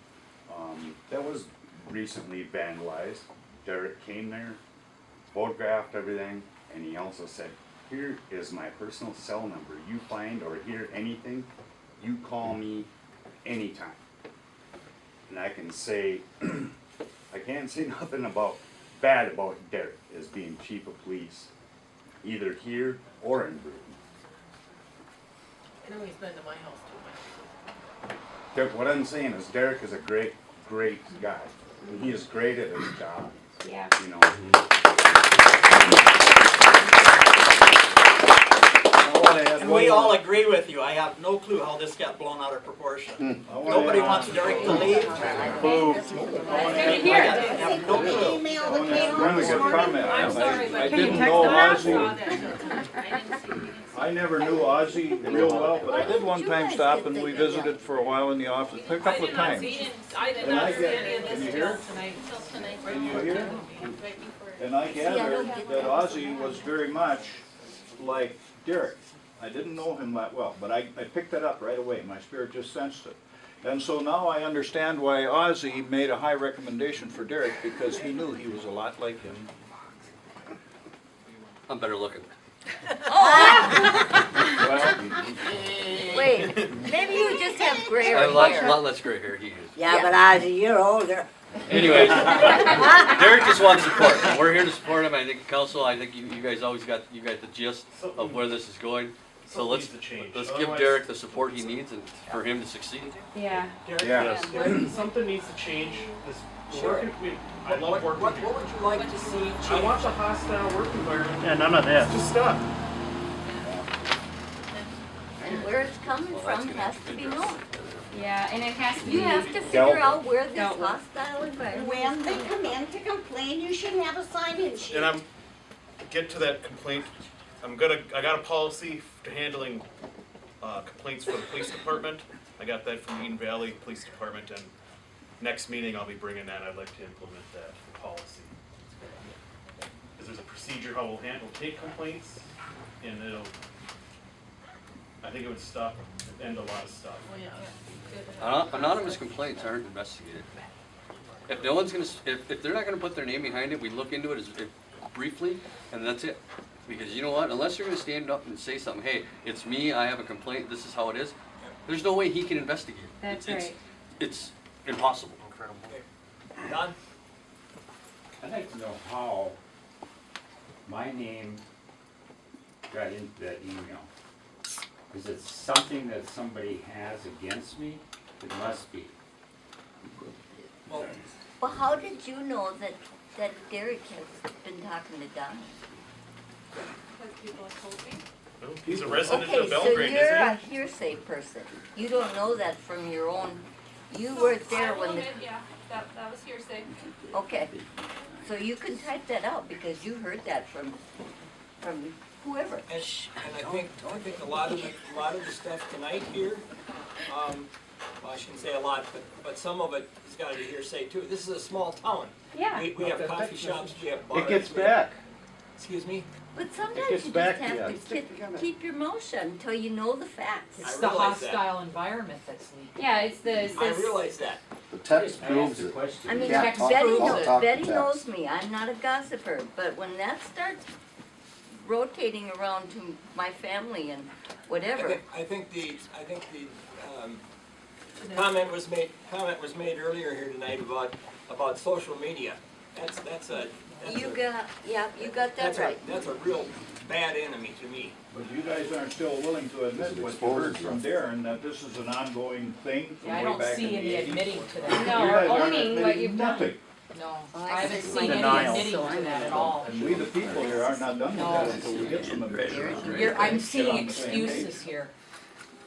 that was recently vandalized. Derek came there, photographed everything, and he also said, here is my personal cell number. You find or hear anything, you call me anytime. And I can say, I can't say nothing bad about Derek as being chief of police, either here or in Bruton. I know he's been to my house too. What I'm saying is Derek is a great guy. And he is great at his job. Yeah. You know. And we all agree with you. I have no clue how this got blown out of proportion. Nobody wants Derek to leave. Boo. I have no clue. Really good comment. I'm sorry, but I can you didn't text know them? Ozzy. I never knew Ozzy real well, but I did one time stop and we visited for a while in the office, a couple of times. I did And not I see get- any of can you this hear? till tonight. Oh, Can you hear? And I gathered that Ozzy was very much like Derek. I didn't know him that well, but I picked it up right away. My spirit just sensed it. And so now I understand why Ozzy made a high recommendation for Derek, because he knew he was a lot like him. I'm better looking. Wait, maybe you just have grayer I have a hair. lot less gray hair he is. Yeah, but Ozzy, you're older. Anyways, Derek just wants support. And we're here to support him. I think council, I think you guys always got the gist of where this is going. So let's give Otherwise- Derek the support he needs and for him to succeed. Yeah. Derek, Yes. Derek, something needs to change. This Sure. I love working What here. would you like to see change? I want the hostile work environment. Yeah, none of that. Just stop. And where it's coming from has to be known. Yeah, and it has to be. You have to figure out where this hostile environment When is they coming come in to complain, you should have a sign-in sheet. And I'm get to that complaint. I got a policy to handling complaints for the police department. I got that from Eden Valley Police Department, and next meeting I'll be bringing that. I'd like to implement that policy. Because there's a procedure how we'll take complaints, and I think it would end a lot of stuff. Anonymous complaints aren't investigated. If no one's if they're not gonna put their name behind it, we look into it briefly, and that's it. Because you know what, unless you're gonna stand up and say something, hey, it's me, I have a complaint, this is how it is, there's no way he can investigate. That's It's- right. It's impossible. Don? I'd like to know how my name got into that email. Is it something that somebody has against me? It must be. Well, how did you know that Derek has been talking to Don? Because people have told me. Well, he's a resident Okay, of Belgrade, so you're a isn't he? hearsay person. You don't know that from your own, you weren't there when the, Yeah, that was hearsay. okay. So you can type that out because you heard that from whoever. And I think a lot of the stuff tonight here, well, I shouldn't say a lot, but some of it has got to be hearsay too. This is a small town. Yeah. We have coffee shops, we have bars. It gets we have- back. Excuse me? But sometimes gets you just back to have you. to keep your mouth shut until you know the facts. I It's the realize that. hostile environment that's leaking. Yeah, it's the. I realize that. The text I proves asked a it. question. I mean, Yeah, Betty, talk- I'll knows, talk to Betty Tex. knows me, I'm not a gossiper, but when that starts rotating around to my family and whatever, I think the comment was made earlier here tonight about social media. That's a you got that that's right. that's a real bad enemy to me. But you guys aren't still willing to admit what you heard from Darren, that this is an ongoing thing from Yeah, I way don't back in see the any 80s. admitting to that. No, You or guys aren't owning what admitting you've done. nothing. No, Oh, I haven't see. seen any Denial. admitting to that at all. And we, the people here, are not done with No. that until we get some admission. I'm Get seeing on the same page. excuses here.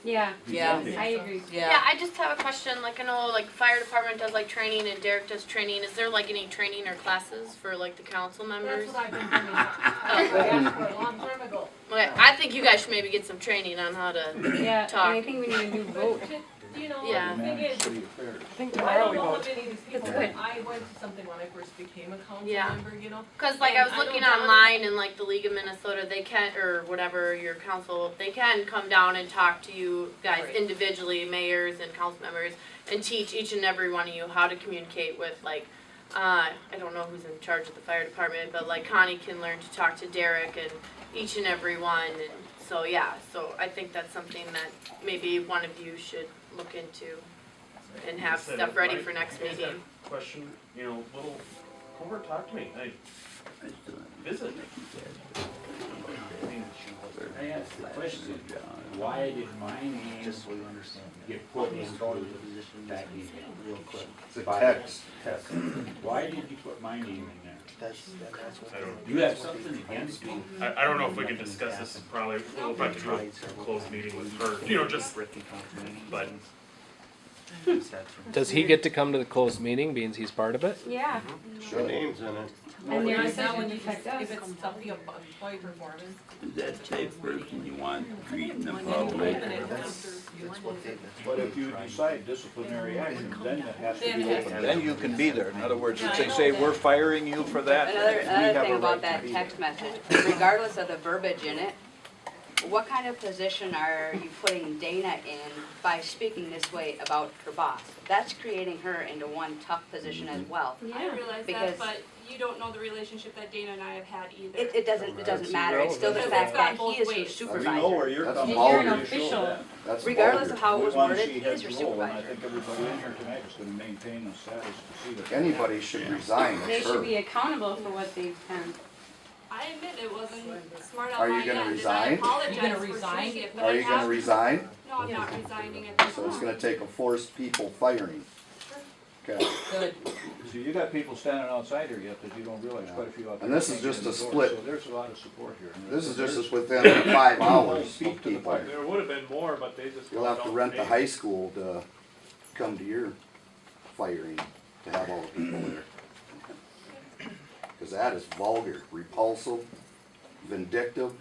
Yeah, Yeah. I agree. Yeah, I just have a question, like I know like fire department does like training and Derek does training. Is there like any training or classes for like the council members? That's what I've been doing. I asked for a long time ago. Okay, I think you guys should maybe get some training on how to Yeah, talk. and I think we need a new vote. You know, Yeah. the thing is, City affairs. I don't know if any of these people, but I went to something when I first became a council Yeah. member, you know? Cause like I And was I know looking Donnie- online and like the League of Minnesota, they can, or whatever, your council, they can come down and talk to you guys Right. individually, mayors and council members, and teach each and every one of you how to communicate with like, I don't know who's in charge of the fire department, but like Connie can learn to talk to Derek and each and every one, and so yeah, so I think that's something that maybe one of you should look into and have Said stuff it ready right. for next You guys have meeting. a question, you know, little, come over, talk to me, visit. I asked the question, why did my name get put into that email? It's a text. Text. Why did you put my name in there? I don't, You have something against me? I don't know if we can discuss this, probably, we'll have to do a closed meeting with her, you know, just, but. Does he get to come to the closed meeting, being he's part of it? Yeah. Your name's in it. And their Right now, decision when you, affects us. if it's something about employee performance, Is that the type of person you want treating the when public? it comes to. But if you decide disciplinary action, then it has to be Then it has to open. be Then you can be there. In other words, if Yeah, I they know say, that. we're firing you for that, we Another have a thing about right to that be text there. message, regardless of the verbiage in it, what kind of position are you putting Dana in by speaking this way about her boss? That's creating her into one tough position as well. Yeah. I realize Because- that, but you don't know the relationship that Dana and I have had either. It doesn't matter, it's still the Because fact it's that gone he is both her ways. We know supervisor. where you're That's coming vulgar. from. You're an You show official. that. That's Regardless vulgar. of how it was We want to worded, see he is heads her roll, and I supervisor. think everybody in here tonight is gonna maintain the status to see that. Anybody should resign, They it's should her. be accountable for what they've done. I admit it wasn't smart Are on you my gonna end, and resign? I apologize You gonna for resign? choosing it, but Are I you gonna have- resign? No, I'm not resigning at this So it's point. gonna take a forced people firing. Okay, Good. So you got people standing outside here yet that you don't realize, quite a few out there. And this is can't just get in a the door, split. So there's a lot of support here. And this is just there's- within 5 hours Speak of to the people. fact There would have been more, but they just. You'll have to rent the high school to come to your firing, to have all the people there. Cause that is vulgar, repulsive, vindictive.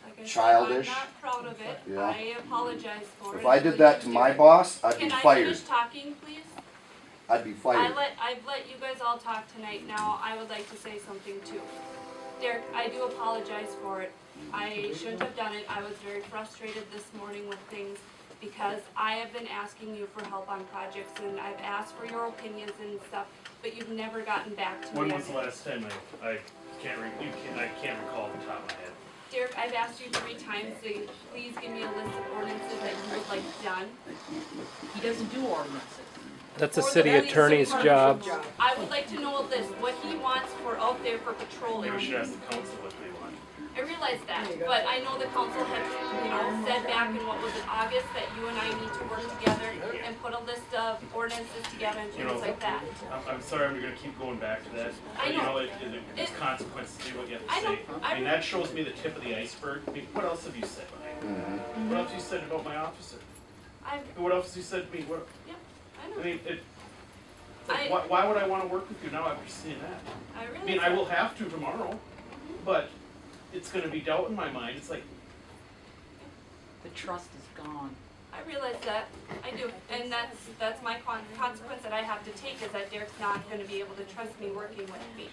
Like I said, childish. I'm not proud of it. Yeah. I apologize for it. If I did that to my boss, I'd be Can I fired. finish talking, please? I'd be fired. I've let you guys all talk tonight. Now I would like to say something too. Derek, I do apologize for it. I shouldn't have done it. I was very frustrated this morning with things because I have been asking you for help on projects and I've asked for your opinions and stuff, but you've never gotten back to me. When was the last time I can't recall off the top of my head. Derek, I've asked you 3 times to please give me a list of ordinances that you would like done. He doesn't do ordinances. That's a Or the city police attorney's department's job. I would like to know a list, what he wants for out there for patrolling. Maybe we should ask the council what they want. I realize that, but I know the council had, said back in, what was it, August, that you and I need to work together and put a list of ordinances together and You know, things like that. I'm sorry, I'm gonna keep going back to that. I You know. there's consequences to what you have to I know. say. I mean, that shows me the tip of the iceberg. I mean, what else have you said? What else have you said about my officer? What else have you said to me? What, Yeah, I I know. mean, why would I wanna work with you now after seeing that? I I realize mean, I that. will have to tomorrow, but it's gonna be doubt in my mind. It's like, The trust is gone. I realize that, I do, and that's my consequence that I have to take, is that Derek's not gonna be able to trust me working with me.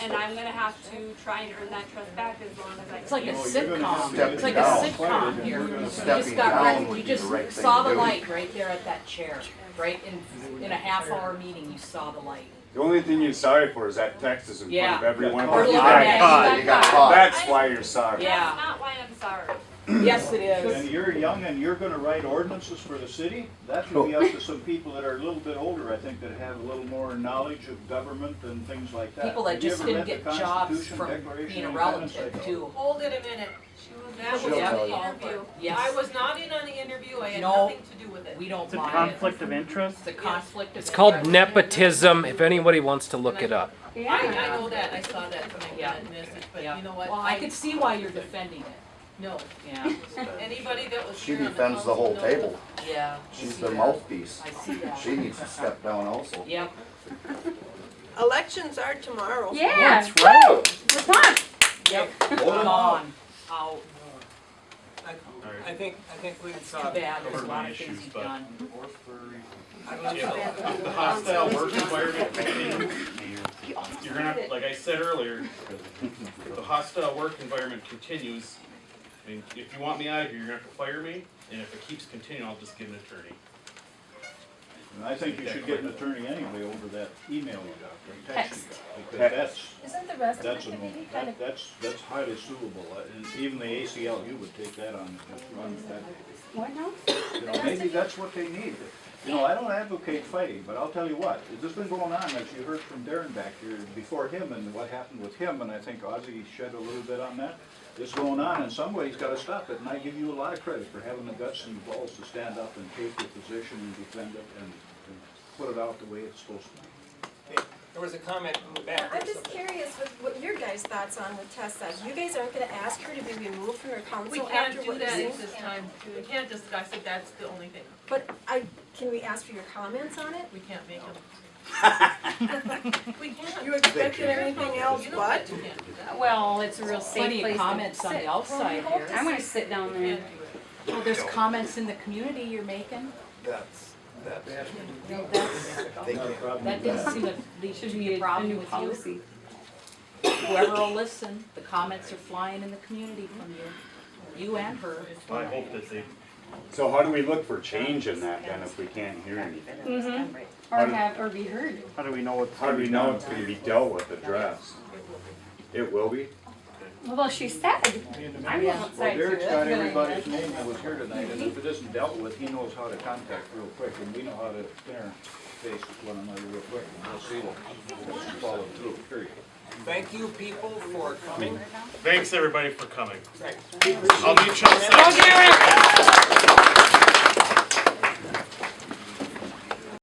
And I'm gonna have to try and earn that trust back as long as I can. It's like a Stepping sitcom. It's like a down. sitcom here. You Stepping just got down right, would you be the just right thing saw to the do. light right there at that chair, right? In a half-hour meeting, you saw the light. The only thing you're sorry for is that text is in front Yeah. of everyone. Or You look got at caught. that. You got caught. That's why you're sorry. Yeah. That's not why I'm sorry. Yes, it is. And you're young and you're gonna write ordinances for the city? That should be up to some people that are a little bit older, I think, that have a little more knowledge of government and things like that. People that Have you just ever didn't read the get jobs Constitution, from Declaration being a of Independence? relative too. Hold it a minute. That was She'll not tell the you. interview. Yes. I was not in on the interview. I had No. nothing to do with it. We don't It's a mind it. conflict of interest. It's a conflict of It's called interest. nepotism, if anybody wants to look it up. I know that. I saw that when I Yeah. got that message, but Yeah. you know what? Well, I could see why you're defending it. No. Yeah, Anybody that was She here on the defends the council whole knows table. yeah. She's the mouthpiece. I see that. She needs to step down also. Yep. Elections are tomorrow. Yeah. That's right. We're done. Yep. Vote 'em out. Gone. Out. I think we've, It's too bad. There's a covered lot my of things issues, he's but- done. Yeah, the hostile work environment continues. You're gonna, like I said earlier, if the hostile work environment continues, I mean, if you want me out of here, you're gonna have to fire me, and if it keeps continuing, I'll just get an attorney. And I think you should get an attorney anyway over that email you got, or text you Text. got, because Isn't the rest of that's the a, committee kind of? that's highly suable, and even the ACLU would take that on, just run that. What now? You know, maybe that's what they need. You know, I don't advocate fighting, but I'll tell you what, this has been going on, as you heard from Darren back here, before him and what happened with him, and I think Ozzy shed a little bit on that. It's going on, and somebody's gotta stop it, and I give you a lot of credit for having the guts and balls to stand up and take your position and defend it and put it out the way it's supposed to be. okay, there was a comment in the back. I'm just curious with what your guys' thoughts on what Tess said. You guys aren't gonna ask her to be removed from her We council can't after do what that you've at seen? this time. We can't discuss it, that's the only thing. But can we ask for your comments on it? We can't make them. We can't. You expected anything else You know but? we can't do that. Well, it's a real safe Plenty place of to comments on sit. the outside here. I'm gonna sit down We there. can't do it. Well, there's comments in the community you're making. That's, You know, that's, they can't. that doesn't seem to, there should be a problem with you. Whoever will listen, the comments are flying in the community from you and her. I hope that they, So how do we look for change in that then if we can't hear anything? Mm-hmm. Or be heard. How do we know it's gonna be dealt with, addressed? It will be? Well, she said. I wasn't Well, saying Derek's got to everybody's name that was here tonight, and if it isn't dealt with, he knows how to contact real quick, and we know how to interface with one another real quick, and we'll see what follow through, period. Thank you, people, for coming. thanks everybody for coming. Right. I'll meet you outside.